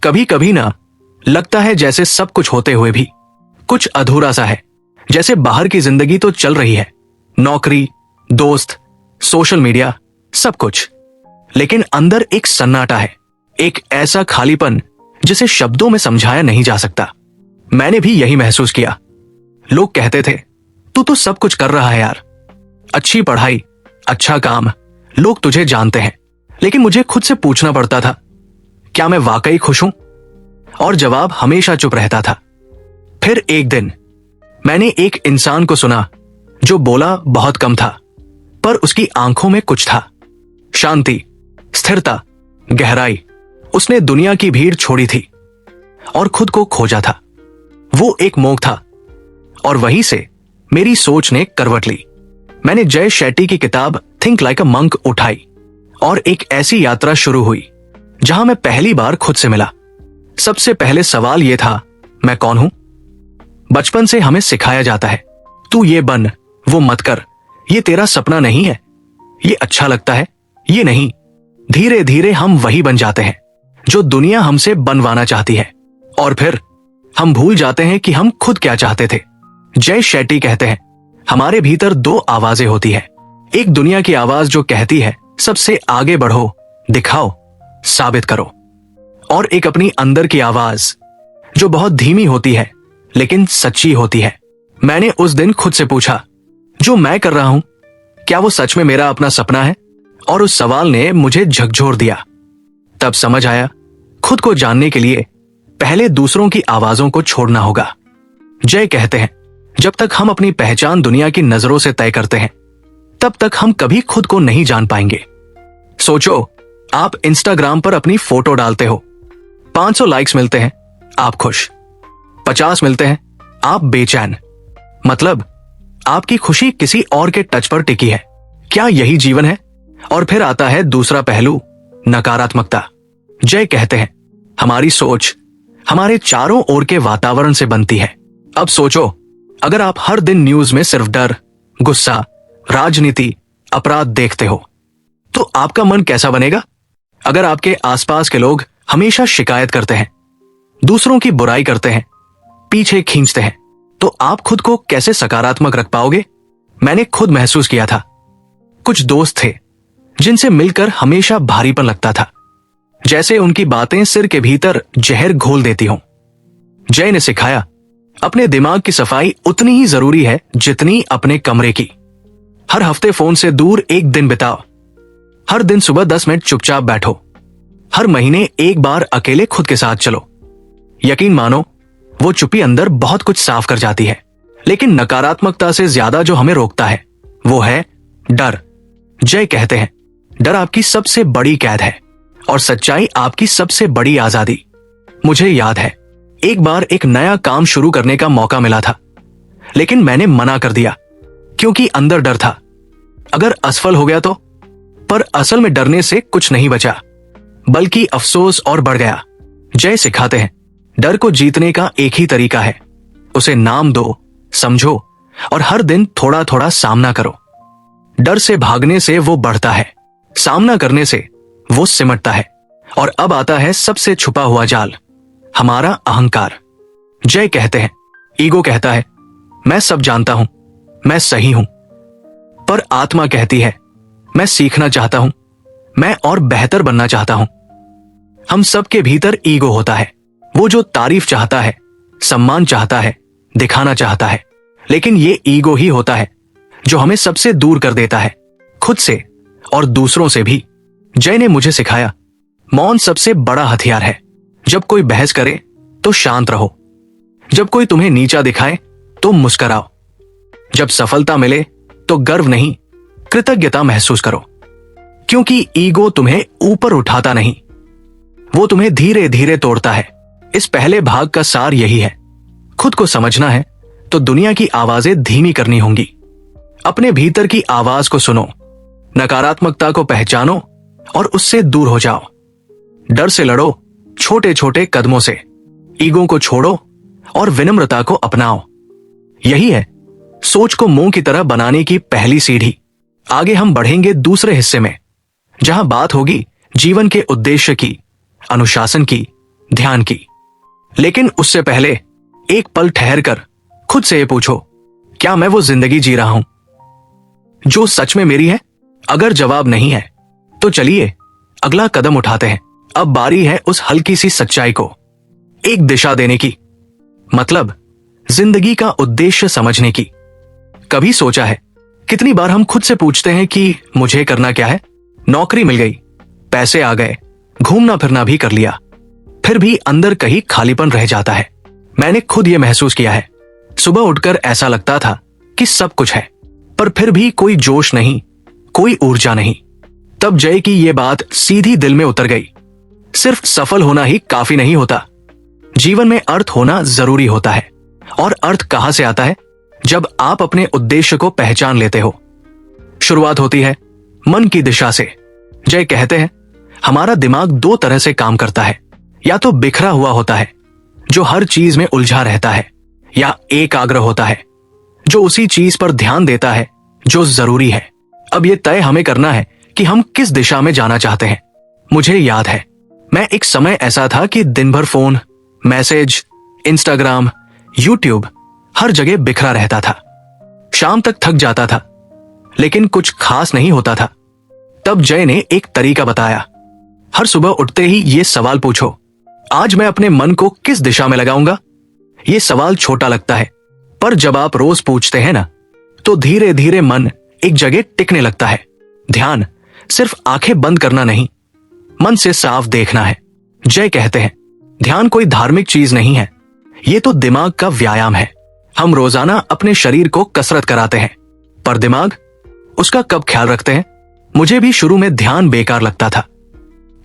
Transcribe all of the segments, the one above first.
कभी कभी ना लगता है जैसे सब कुछ होते हुए भी कुछ अधूरा सा है। जैसे बाहर की जिंदगी तो चल रही है, नौकरी, दोस्त, सोशल मीडिया, सब कुछ, लेकिन अंदर एक सन्नाटा है, एक ऐसा खालीपन जिसे शब्दों में समझाया नहीं जा सकता। मैंने भी यही महसूस किया। लोग कहते थे तू तो सब कुछ कर रहा है यार, अच्छी पढ़ाई, अच्छा काम, लोग तुझे जानते हैं। लेकिन मुझे खुद से पूछना पड़ता था, क्या मैं वाकई खुश हूं? और जवाब हमेशा चुप रहता था। फिर एक दिन मैंने एक इंसान को सुना जो बोला बहुत कम था, पर उसकी आंखों में कुछ था, शांति, स्थिरता, गहराई। उसने दुनिया की भीड़ छोड़ी थी और खुद को खोजा था। वो एक मोग था और वहीं से मेरी सोच ने करवट ली। मैंने जय शेट्टी की किताब थिंक लाइक अ मंक उठाई और एक ऐसी यात्रा शुरू हुई जहां मैं पहली बार खुद से मिला। सबसे पहले सवाल यह था, मैं कौन हूं? बचपन से हमें सिखाया जाता है, तू ये बन, वो मत कर, ये तेरा सपना नहीं है, ये अच्छा लगता है, ये नहीं। धीरे धीरे हम वही बन जाते हैं जो दुनिया हमसे बनवाना चाहती है, और फिर हम भूल जाते हैं कि हम खुद क्या चाहते थे। जय शेट्टी कहते हैं, हमारे भीतर दो आवाजें होती है, एक दुनिया की आवाज जो कहती है सबसे आगे बढ़ो, दिखाओ, साबित करो, और एक अपनी अंदर की आवाज जो बहुत धीमी होती है लेकिन सच्ची होती है। मैंने उस दिन खुद से पूछा, जो मैं कर रहा हूं, क्या वो सच में मेरा अपना सपना है? और उस सवाल ने मुझे झकझोर दिया। तब समझ आया, खुद को जानने के लिए पहले दूसरों की आवाजों को छोड़ना होगा। जय कहते हैं, जब तक हम अपनी पहचान दुनिया की नजरों से तय करते हैं, तब तक हम कभी खुद को नहीं जान पाएंगे। सोचो, आप इंस्टाग्राम पर अपनी फोटो डालते हो, 500 लाइक्स मिलते हैं, आप खुश, 50 मिलते हैं, आप बेचैन। मतलब आपकी खुशी किसी और के टच पर टिकी है। क्या यही जीवन है? और फिर आता है दूसरा पहलू, नकारात्मकता। जय कहते हैं, हमारी सोच हमारे चारों ओर के वातावरण से बनती है। अब सोचो, अगर आप हर दिन न्यूज में सिर्फ डर, गुस्सा, राजनीति, अपराध देखते हो, तो आपका मन कैसा बनेगा? अगर आपके आसपास के लोग हमेशा शिकायत करते हैं, दूसरों की बुराई करते हैं, पीछे खींचते हैं, तो आप खुद को कैसे सकारात्मक रख पाओगे? मैंने खुद महसूस किया था। कुछ दोस्त थे जिनसे मिलकर हमेशा भारीपन लगता था, जैसे उनकी बातें सिर के भीतर जहर घोल देती हों। जय ने सिखाया, अपने दिमाग की सफाई उतनी ही जरूरी है जितनी अपने कमरे की। हर हफ्ते फोन से दूर एक दिन बिताओ, हर दिन सुबह 10 मिनट चुपचाप बैठो, हर महीने एक बार अकेले खुद के साथ चलो। यकीन मानो, वो चुप्पी अंदर बहुत कुछ साफ कर जाती है। लेकिन नकारात्मकता से ज्यादा जो हमें रोकता है वो है डर। जय कहते हैं, डर आपकी सबसे बड़ी कैद है और सच्चाई आपकी सबसे बड़ी आजादी। मुझे याद है, एक बार एक नया काम शुरू करने का मौका मिला था, लेकिन मैंने मना कर दिया क्योंकि अंदर डर था, अगर असफल हो गया तो। पर असल में डरने से कुछ नहीं बचा, बल्कि अफसोस और बढ़ गया। जय सिखाते हैं, डर को जीतने का एक ही तरीका है, उसे नाम दो, समझो और हर दिन थोड़ा थोड़ा सामना करो। डर से भागने से वो बढ़ता है, सामना करने से वो सिमटता है। और अब आता है सबसे छुपा हुआ जाल, हमारा अहंकार। जय कहते हैं, ईगो कहता है, मैं सब जानता हूं, मैं सही हूं। पर आत्मा कहती है, मैं सीखना चाहता हूं, मैं और बेहतर बनना चाहता हूं। हम सबके भीतर ईगो होता है, वो जो तारीफ चाहता है, सम्मान चाहता है, दिखाना चाहता है। लेकिन ये ईगो ही होता है जो हमें सबसे दूर कर देता है, खुद से और दूसरों से भी। जय ने मुझे सिखाया, मौन सबसे बड़ा हथियार है। जब कोई बहस करे तो शांत रहो, जब कोई तुम्हें नीचा दिखाए तो मुस्कुराओ, जब सफलता मिले तो गर्व नहीं, कृतज्ञता महसूस करो। क्योंकि ईगो तुम्हें ऊपर उठाता नहीं, वो तुम्हें धीरे धीरे तोड़ता है। इस पहले भाग का सार यही है, खुद को समझना है तो दुनिया की आवाजें धीमी करनी होंगी। अपने भीतर की आवाज को सुनो, नकारात्मकता को पहचानो और उससे दूर हो जाओ। डर से लड़ो छोटे छोटे कदमों से, ईगो को छोड़ो और विनम्रता को अपनाओ। यही है सोच को मुंह की तरह बनाने की पहली सीढ़ी। आगे हम बढ़ेंगे दूसरे हिस्से में, जहां बात होगी जीवन के उद्देश्य की, अनुशासन की ध्यान की। लेकिन उससे पहले एक पल ठहर कर खुद से ये पूछो, क्या मैं वो जिंदगी जी रहा हूं जो सच में मेरी है? अगर जवाब नहीं है तो चलिए अगला कदम उठाते हैं। अब बारी है उस हल्की सी सच्चाई को एक दिशा देने की, मतलब जिंदगी का उद्देश्य समझने की। कभी सोचा है कितनी बार हम खुद से पूछते हैं कि मुझे करना क्या है? नौकरी मिल गई, पैसे आ गए, घूमना फिरना भी कर लिया, फिर भी अंदर कहीं खालीपन रह जाता है। मैंने खुद ये महसूस किया है। सुबह उठकर ऐसा लगता था कि सब कुछ है, पर फिर भी कोई जोश नहीं, कोई ऊर्जा नहीं। तब जय की ये बात सीधी दिल में उतर गई। सिर्फ सफल होना ही काफी नहीं होता, जीवन में अर्थ होना जरूरी होता है। और अर्थ कहां से आता है? जब आप अपने उद्देश्य को पहचान लेते हो। शुरुआत होती है मन की दिशा से। जय कहते हैं हमारा दिमाग दो तरह से काम करता है, या तो बिखरा हुआ होता है जो हर चीज में उलझा रहता है, या एकाग्र होता है जो उसी चीज पर ध्यान देता है जो जरूरी है। अब यह तय हमें करना है कि हम किस दिशा में जाना चाहते हैं। मुझे याद है मैं एक समय ऐसा था कि दिन भर फोन, मैसेज, इंस्टाग्राम, यूट्यूब हर जगह बिखरा रहता था। शाम तक थक जाता था लेकिन कुछ खास नहीं होता था। तब जय ने एक तरीका बताया। हर सुबह उठते ही ये सवाल पूछो, आज मैं अपने मन को किस दिशा में लगाऊंगा? ये सवाल छोटा लगता है, पर जब आप रोज पूछते हैं ना, तो धीरे धीरे मन एक जगह टिकने लगता है। ध्यान सिर्फ आंखें बंद करना नहीं, मन से साफ देखना है। जय कहते हैं ध्यान कोई धार्मिक चीज नहीं है, ये तो दिमाग का व्यायाम है। हम रोजाना अपने शरीर को कसरत कराते हैं, पर दिमाग उसका कब ख्याल रखते हैं? मुझे भी शुरू में ध्यान बेकार लगता था।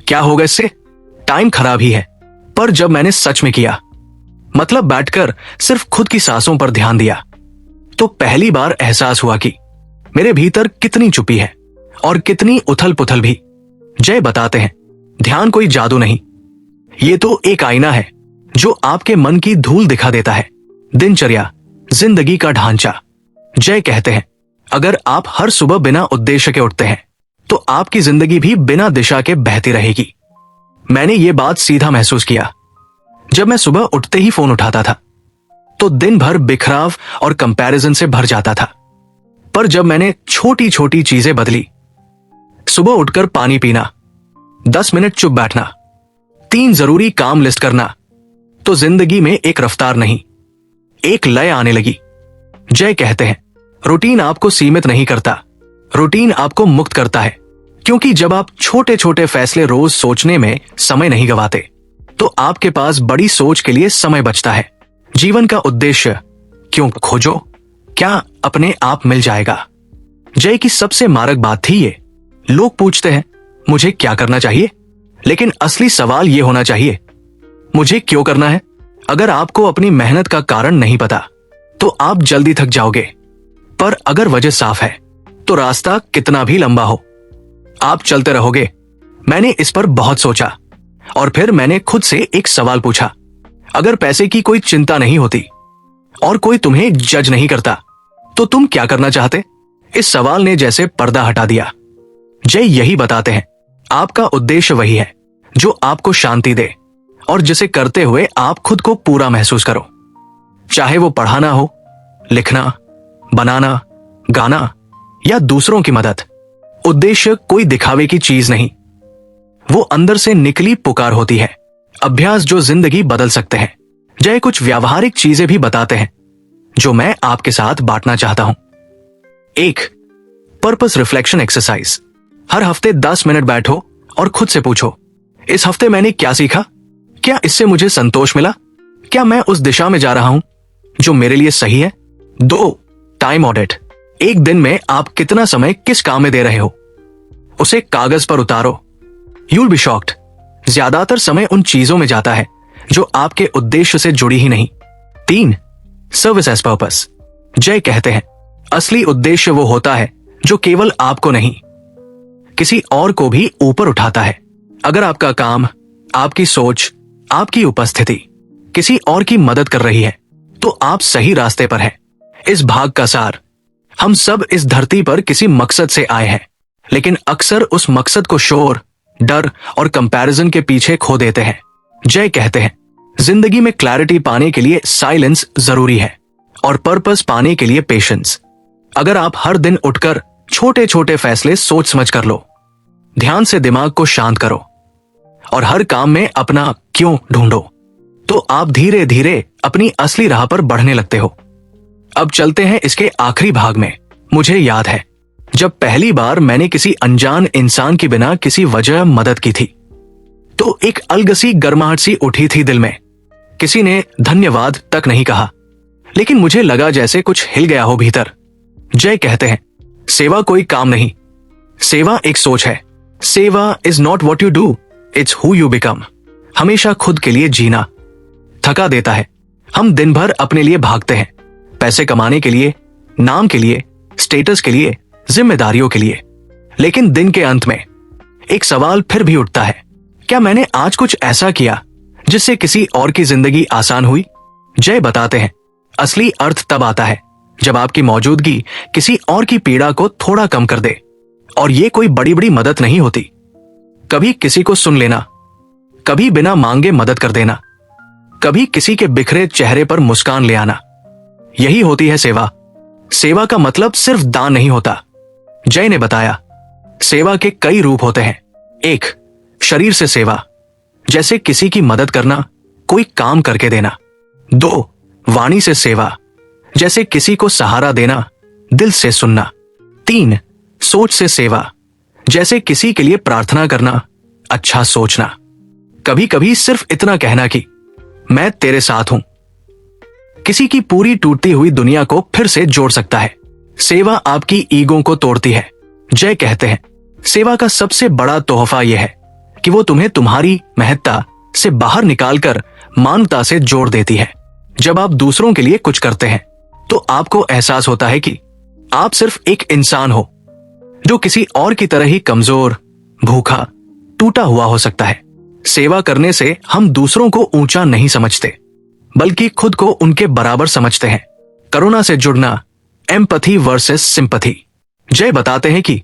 क्या होगा इससे? टाइम खराब ही है। पर जब मैंने सच में किया, मतलब बैठकर सिर्फ खुद की सांसों पर ध्यान दिया, तो पहली बार एहसास हुआ कि मेरे भीतर कितनी चुपी है और कितनी उथल पुथल भी। जय बताते हैं ध्यान कोई जादू नहीं, ये तो एक आईना है जो आपके मन की धूल दिखा देता है, दिनचर्या, जिंदगी का ढांचा। जय कहते हैं अगर आप हर सुबह बिना उद्देश्य के उठते हैं तो आपकी जिंदगी भी बिना दिशा के बहती रहेगी। मैंने ये बात सीधा महसूस किया। जब मैं सुबह उठते ही फोन उठाता था तो दिन भर बिखराव और कंपैरिजन से भर जाता था। पर जब मैंने छोटी छोटी चीजें बदली, सुबह उठकर पानी पीना, 10 मिनट चुप बैठना, 3 जरूरी काम लिस्ट करना, तो जिंदगी में एक रफ्तार नहीं, एक लय आने लगी। जय कहते हैं रूटीन आपको सीमित नहीं करता, रूटीन आपको मुक्त करता है। क्योंकि जब आप छोटे छोटे फैसले रोज सोचने में समय नहीं गवाते, तो आपके पास बड़ी सोच के लिए समय बचता है। जीवन का उद्देश्य क्यों खोजो, क्या अपने आप मिल जाएगा। जय की सबसे मारक बात थी ये। लोग पूछते हैं मुझे क्या करना चाहिए, लेकिन असली सवाल यह होना चाहिए मुझे क्यों करना है। अगर आपको अपनी मेहनत का कारण नहीं पता तो आप जल्दी थक जाओगे, पर अगर वजह साफ है तो रास्ता कितना भी लंबा हो आप चलते रहोगे। मैंने इस पर बहुत सोचा और फिर मैंने खुद से एक सवाल पूछा, अगर पैसे की कोई चिंता नहीं होती और कोई तुम्हें जज नहीं करता तो तुम क्या करना चाहते? इस सवाल ने जैसे पर्दा हटा दिया। जय यही बताते हैं आपका उद्देश्य वही है जो आपको शांति दे और जिसे करते हुए आप खुद को पूरा महसूस करो। चाहे वो पढ़ाना हो, लिखना, बनाना, गाना या दूसरों की मदद। उद्देश्य कोई दिखावे की चीज नहीं, वो अंदर से निकली पुकार होती है। अभ्यास जो जिंदगी बदल सकते हैं। जय कुछ व्यावहारिक चीजें भी बताते हैं जो मैं आपके साथ बांटना चाहता हूं। 1. Purpose reflection exercise. हर हफ्ते 10 मिनट बैठो और खुद से पूछो, इस हफ्ते मैंने क्या सीखा? क्या इससे मुझे संतोष मिला? क्या मैं उस दिशा में जा रहा हूं जो मेरे लिए सही है? 2. Time audit. एक दिन में आप कितना समय किस काम में दे रहे हो, उसे कागज पर उतारो। यूल बी शॉक्ड, ज्यादातर समय उन चीजों में जाता है जो आपके उद्देश्य से जुड़ी ही नहीं। 3. Service as purpose. जय कहते हैं असली उद्देश्य वो होता है जो केवल आपको नहीं, किसी और को भी ऊपर उठाता है। अगर आपका काम, आपकी सोच, आपकी उपस्थिति किसी और की मदद कर रही है तो आप सही रास्ते पर हैं। इस भाग का सार, हम सब इस धरती पर किसी मकसद से आए हैं, लेकिन अक्सर उस मकसद को शोर, डर और कंपैरिजन के पीछे खो देते हैं। जय कहते हैं, जिंदगी में क्लैरिटी पाने के लिए साइलेंस जरूरी है और पर्पस पाने के लिए पेशेंस। अगर आप हर दिन उठकर छोटे छोटे फैसले सोच समझ कर लो, ध्यान से दिमाग को शांत करो और हर काम में अपना क्यों ढूंढो, तो आप धीरे धीरे अपनी असली राह पर बढ़ने लगते हो। अब चलते हैं इसके आखिरी भाग में। मुझे याद है जब पहली बार मैंने किसी अनजान इंसान की बिना किसी वजह मदद की थी, तो एक अलग सी गर्माहट सी उठी थी दिल में। किसी ने धन्यवाद तक नहीं कहा, लेकिन मुझे लगा जैसे कुछ हिल गया हो भीतर। जय कहते हैं, सेवा कोई काम नहीं, सेवा एक सोच है। सेवा is not what you do, it's who you become. हमेशा खुद के लिए जीना थका देता है। हम दिन भर अपने लिए भागते हैं, पैसे कमाने के लिए, नाम के लिए, स्टेटस के लिए, जिम्मेदारियों के लिए। लेकिन दिन के अंत में एक सवाल फिर भी उठता है, क्या मैंने आज कुछ ऐसा किया जिससे किसी और की जिंदगी आसान हुई? जय बताते हैं, असली अर्थ तब आता है जब आपकी मौजूदगी किसी और की पीड़ा को थोड़ा कम कर दे। और ये कोई बड़ी बड़ी मदद नहीं होती। कभी किसी को सुन लेना, कभी बिना मांगे मदद कर देना, कभी किसी के बिखरे चेहरे पर मुस्कान ले आना, यही होती है सेवा। सेवा का मतलब सिर्फ दान नहीं होता। जय ने बताया, सेवा के कई रूप होते हैं। एक, शरीर से सेवा, जैसे किसी की मदद करना, कोई काम करके देना। दो, वाणी से सेवा, जैसे किसी को सहारा देना, दिल से सुनना। तीन, सोच से सेवा, जैसे किसी के लिए प्रार्थना करना, अच्छा सोचना। कभी कभी सिर्फ इतना कहना कि मैं तेरे साथ हूं, किसी की पूरी टूटती हुई दुनिया को फिर से जोड़ सकता है। सेवा आपकी ईगो को तोड़ती है। जय कहते हैं, सेवा का सबसे बड़ा तोहफा यह है कि वो तुम्हें तुम्हारी महत्ता से बाहर निकालकर मानवता से जोड़ देती है। जब आप दूसरों के लिए कुछ करते हैं तो आपको एहसास होता है कि आप सिर्फ एक इंसान हो जो किसी और की तरह ही कमजोर, भूखा, टूटा हुआ हो सकता है। सेवा करने से हम दूसरों को ऊंचा नहीं समझते, बल्कि खुद को उनके बराबर समझते हैं। करुणा से जुड़ना, एम्पैथी वर्सेस सिंपैथी। जय बताते हैं कि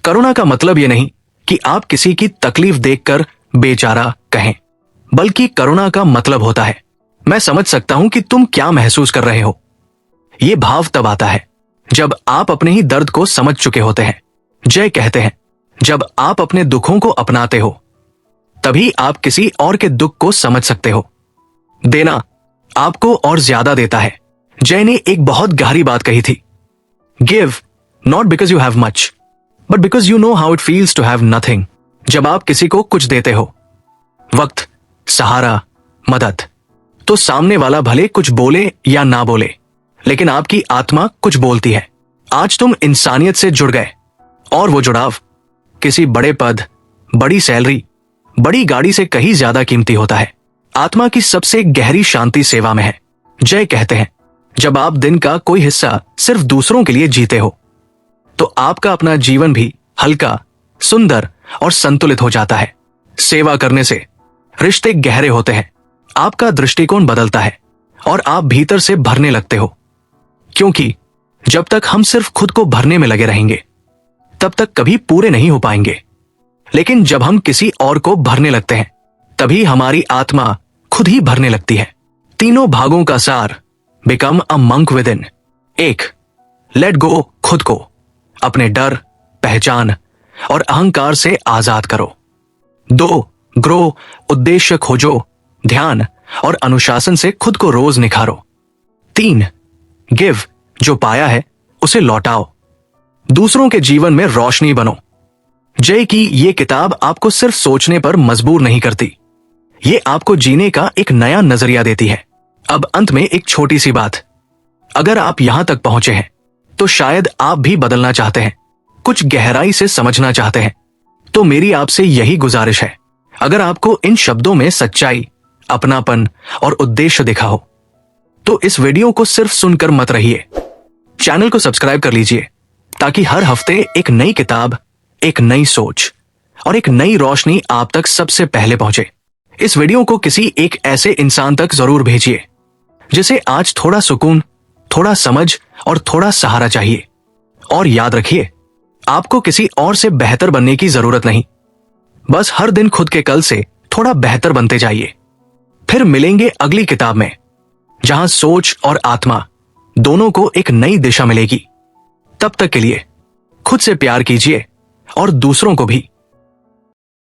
करुणा का मतलब यह नहीं कि आप किसी की तकलीफ देखकर बेचारा कहें, बल्कि करुणा का मतलब होता है, मैं समझ सकता हूं कि तुम क्या महसूस कर रहे हो। यह भाव तब आता है जब आप अपने ही दर्द को समझ चुके होते हैं। जय कहते हैं, जब आप अपने दुखों को अपनाते हो, तभी आप किसी और के दुख को समझ सकते हो। देना आपको और ज्यादा देता है। जय ने एक बहुत गहरी बात कही थी, give not because you have much, but because you know how it feels to have nothing. जब आप किसी को कुछ देते हो, वक्त, सहारा, मदद, तो सामने वाला भले कुछ बोले या ना बोले, लेकिन आपकी आत्मा कुछ बोलती है। आज तुम इंसानियत से जुड़ गए, और वो जुड़ाव किसी बड़े पद, बड़ी सैलरी, बड़ी गाड़ी से कहीं ज्यादा कीमती होता है। आत्मा की सबसे गहरी शांति सेवा में है। जय कहते हैं, जब आप दिन का कोई हिस्सा सिर्फ दूसरों के लिए जीते हो, तो आपका अपना जीवन भी हल्का, सुंदर और संतुलित हो जाता है। सेवा करने से रिश्ते गहरे होते हैं, आपका दृष्टिकोण बदलता है और आप भीतर से भरने लगते हो। क्योंकि जब तक हम सिर्फ खुद को भरने में लगे रहेंगे, तब तक कभी पूरे नहीं हो पाएंगे। लेकिन जब हम किसी और को भरने लगते हैं, तभी हमारी आत्मा खुद ही भरने लगती है। तीनों भागों का सार, become a monk with in. एक, लेट गो खुद को, अपने डर, पहचान और अहंकार से आजाद करो। दो, ग्रो, उद्देश्य खोजो, ध्यान और अनुशासन से खुद को रोज निखारो। तीन, गिव, जो पाया है उसे लौटाओ, दूसरों के जीवन में रोशनी बनो। जय की ये किताब आपको सिर्फ सोचने पर मजबूर नहीं करती, ये आपको जीने का एक नया नजरिया देती है। अब अंत में एक छोटी सी बात, अगर आप यहां तक पहुंचे हैं तो शायद आप भी बदलना चाहते हैं, कुछ गहराई से समझना चाहते हैं। तो मेरी आपसे यही गुजारिश है, अगर आपको इन शब्दों में सच्चाई, अपनापन और उद्देश्य दिखा हो, तो इस वीडियो को सिर्फ सुनकर मत रहिए, चैनल को सब्सक्राइब कर लीजिए, ताकि हर हफ्ते एक नई किताब, एक नई सोच और एक नई रोशनी आप तक सबसे पहले पहुंचे। इस वीडियो को किसी एक ऐसे इंसान तक जरूर भेजिए जिसे आज थोड़ा सुकून, थोड़ा समझ और थोड़ा सहारा चाहिए। और याद रखिए, आपको किसी और से बेहतर बनने की जरूरत नहीं, बस हर दिन खुद के कल से थोड़ा बेहतर बनते जाइए। फिर मिलेंगे अगली किताब में, जहां सोच और आत्मा दोनों को एक नई दिशा मिलेगी। तब तक के लिए खुद से प्यार कीजिए और दूसरों को भी।